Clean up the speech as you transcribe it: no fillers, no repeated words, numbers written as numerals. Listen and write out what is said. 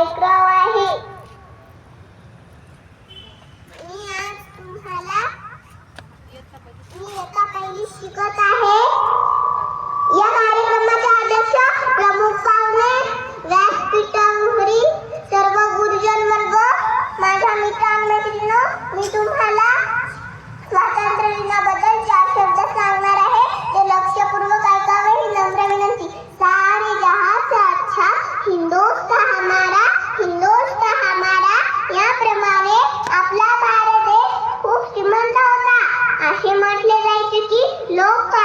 ऐकराव आहे. मी आज तुम्हाला इयत्ता पहिली शिकत आहे. या कार्यक्रमाचे अध्यक्ष प्रमुख पाहुणे, व्यासपीठावरील सर्व गुरुजन वर्ग, माझ्या मित्र-मैत्रिणींनो, मी तुम्हाला स्वातंत्र्य दिनाबद्दल 4 शब्द सांगणार आहे. ते लक्षपूर्वक ऐकावे ही नम्र विनंती. सारे जहां से अच्छा हिंदुस्तान हमारा, हिंदुस्तान हमारा. याप्रमाणे आपला भारत देश खूप श्रीमंत होता. असे म्हटले जायचे की लोक